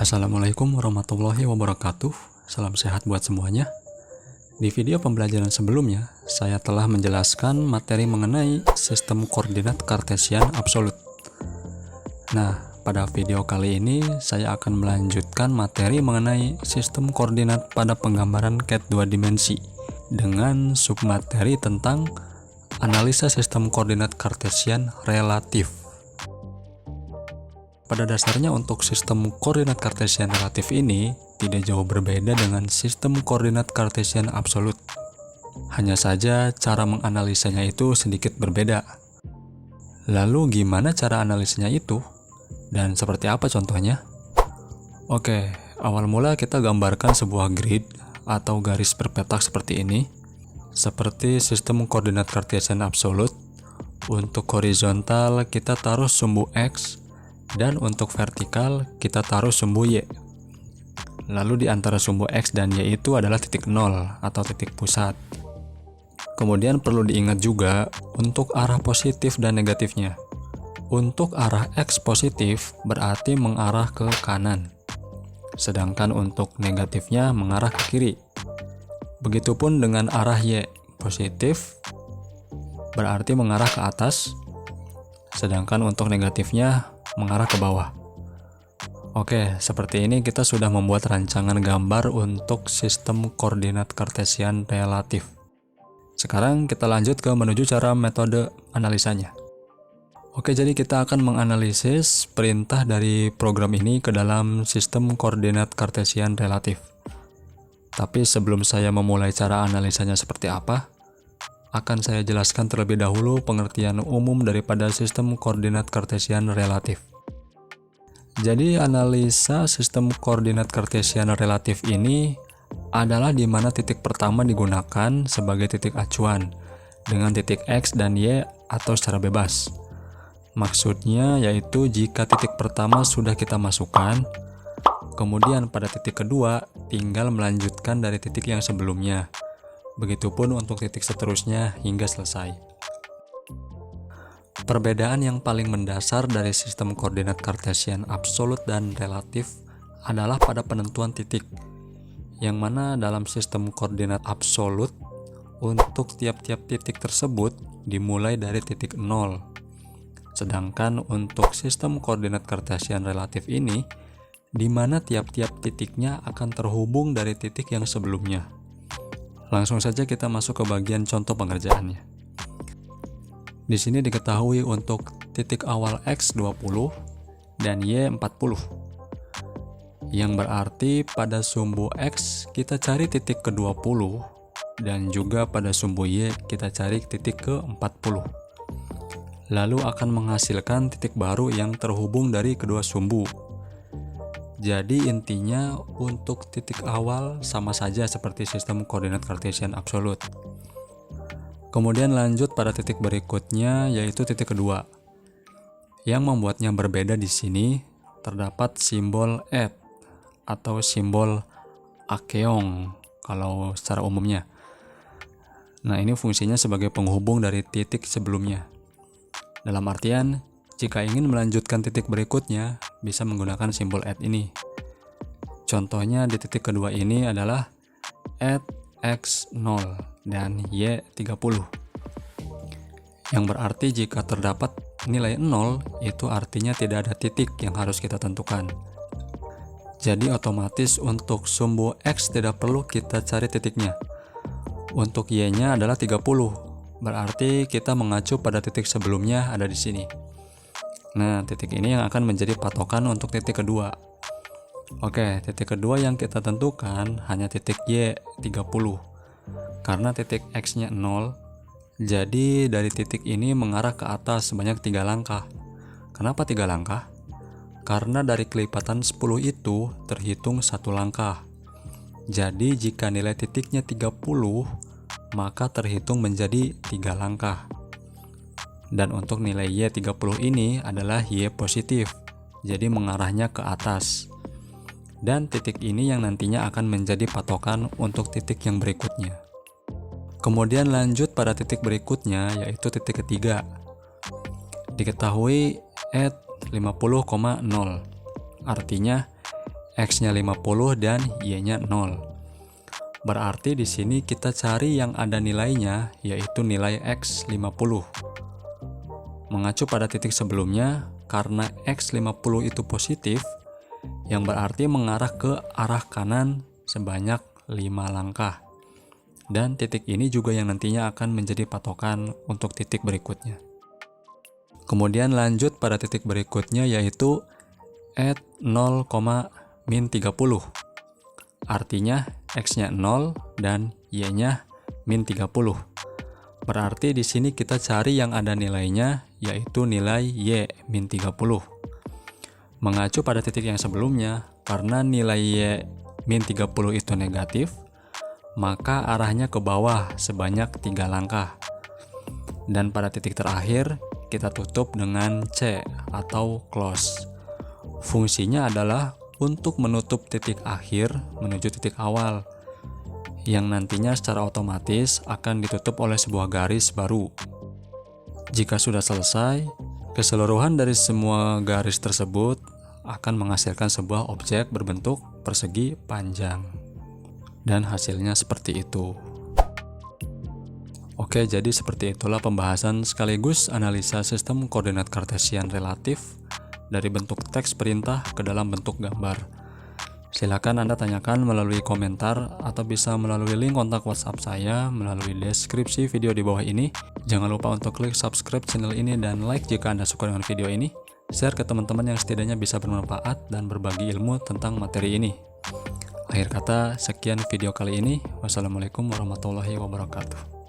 Assalamualaikum warahmatullahi wabarakatuh. Salam sehat buat semuanya. Di video pembelajaran sebelumnya, saya telah menjelaskan materi mengenai sistem koordinat kartesian absolut. Nah, pada video kali ini saya akan melanjutkan materi mengenai sistem koordinat pada penggambaran CAD 2 dimensi dengan submateri tentang analisa sistem koordinat kartesian relatif. Pada dasarnya untuk sistem koordinat kartesian relatif ini tidak jauh berbeda dengan sistem koordinat kartesian absolut. Hanya saja cara menganalisanya itu sedikit berbeda. Lalu gimana cara analisanya itu? Dan seperti apa contohnya? Oke, awal mula kita gambarkan sebuah grid atau garis berpetak seperti ini. Seperti sistem koordinat kartesian absolut, untuk horizontal kita taruh sumbu X, dan untuk vertikal kita taruh sumbu Y. Lalu di antara sumbu X dan Y itu adalah titik 0 atau titik pusat. Kemudian perlu diingat juga untuk arah positif dan negatifnya. Untuk arah X positif berarti mengarah ke kanan, sedangkan untuk negatifnya mengarah ke kiri. Begitupun dengan arah Y positif berarti mengarah ke atas, sedangkan untuk negatifnya mengarah ke bawah. Oke, seperti ini kita sudah membuat rancangan gambar untuk sistem koordinat kartesian relatif. Sekarang kita lanjut ke menuju cara metode analisanya. Oke, jadi kita akan menganalisis perintah dari program ini ke dalam sistem koordinat kartesian relatif. Tapi sebelum saya memulai cara analisanya seperti apa, akan saya jelaskan terlebih dahulu pengertian umum daripada sistem koordinat kartesian relatif. Jadi analisa sistem koordinat kartesian relatif ini adalah di mana titik pertama digunakan sebagai titik acuan dengan titik X dan Y atau secara bebas. Maksudnya yaitu jika titik pertama sudah kita masukkan, kemudian pada titik kedua tinggal melanjutkan dari titik yang sebelumnya. Begitupun untuk titik seterusnya hingga selesai. Perbedaan yang paling mendasar dari sistem koordinat kartesian absolut dan relatif adalah pada penentuan titik, yang mana dalam sistem koordinat absolut untuk tiap-tiap titik tersebut dimulai dari titik 0. Sedangkan untuk sistem koordinat kartesian relatif ini, di mana tiap-tiap titiknya akan terhubung dari titik yang sebelumnya. Langsung saja kita masuk ke bagian contoh pengerjaannya. Di sini diketahui untuk titik awal X 20 dan Y 40. Yang berarti pada sumbu X kita cari titik ke 20 dan juga pada sumbu Y kita cari titik ke 40. Lalu akan menghasilkan titik baru yang terhubung dari kedua sumbu. Jadi intinya untuk titik awal sama saja seperti sistem koordinat kartesian absolut. Kemudian lanjut pada titik berikutnya yaitu titik kedua. Yang membuatnya berbeda di sini terdapat simbol at atau simbol akeong kalau secara umumnya. Nah, ini fungsinya sebagai penghubung dari titik sebelumnya. Dalam artian jika ingin melanjutkan titik berikutnya, bisa menggunakan simbol at ini. Contohnya di titik kedua ini adalah at x0 dan y30. Yang berarti jika terdapat nilai 0, itu artinya tidak ada titik yang harus kita tentukan. Jadi otomatis untuk sumbu x tidak perlu kita cari titiknya. Untuk y-nya adalah 30, berarti kita mengacu pada titik sebelumnya ada di sini. Nah, titik ini yang akan menjadi patokan untuk titik kedua. Oke, titik kedua yang kita tentukan hanya titik Y 30. Karena titik X-nya 0, jadi dari titik ini mengarah ke atas sebanyak 3 langkah. Kenapa 3 langkah? Karena dari kelipatan 10 itu terhitung 1 langkah. Jadi jika nilai titiknya 30, maka terhitung menjadi 3 langkah. Dan untuk nilai Y30 ini adalah Y positif, jadi mengarahnya ke atas. Dan titik ini yang nantinya akan menjadi patokan untuk titik yang berikutnya. Kemudian lanjut pada titik berikutnya yaitu titik ketiga. Diketahui at 50,0. Artinya X-nya 50 dan Y-nya 0. Berarti di sini kita cari yang ada nilainya, yaitu nilai X 50. Mengacu pada titik sebelumnya, karena X 50 itu positif, yang berarti mengarah ke arah kanan sebanyak 5 langkah. Dan titik ini juga yang nantinya akan menjadi patokan untuk titik berikutnya. Kemudian lanjut pada titik berikutnya, yaitu at 0, min 30. Artinya X-nya 0 dan Y-nya min 30. Berarti di sini kita cari yang ada nilainya, yaitu nilai Y min 30. Mengacu pada titik yang sebelumnya, karena nilai Y min 30 itu negatif, maka arahnya ke bawah sebanyak 3 langkah. Dan pada titik terakhir, kita tutup dengan C atau close. Fungsinya adalah untuk menutup titik akhir menuju titik awal, yang nantinya secara otomatis akan ditutup oleh sebuah garis baru. Jika sudah selesai, keseluruhan dari semua garis tersebut akan menghasilkan sebuah objek berbentuk persegi panjang. Dan hasilnya seperti itu. Oke, jadi seperti itulah pembahasan sekaligus analisa sistem koordinat kartesian relatif dari bentuk teks perintah ke dalam bentuk gambar. Silakan Anda tanyakan melalui komentar atau bisa melalui link kontak WhatsApp saya melalui deskripsi video di bawah ini. Jangan lupa untuk klik subscribe channel ini dan like jika Anda suka dengan video ini. Share ke teman-teman yang setidaknya bisa bermanfaat dan berbagi ilmu tentang materi ini. Akhir kata, sekian video kali ini. Wassalamualaikum warahmatullahi wabarakatuh.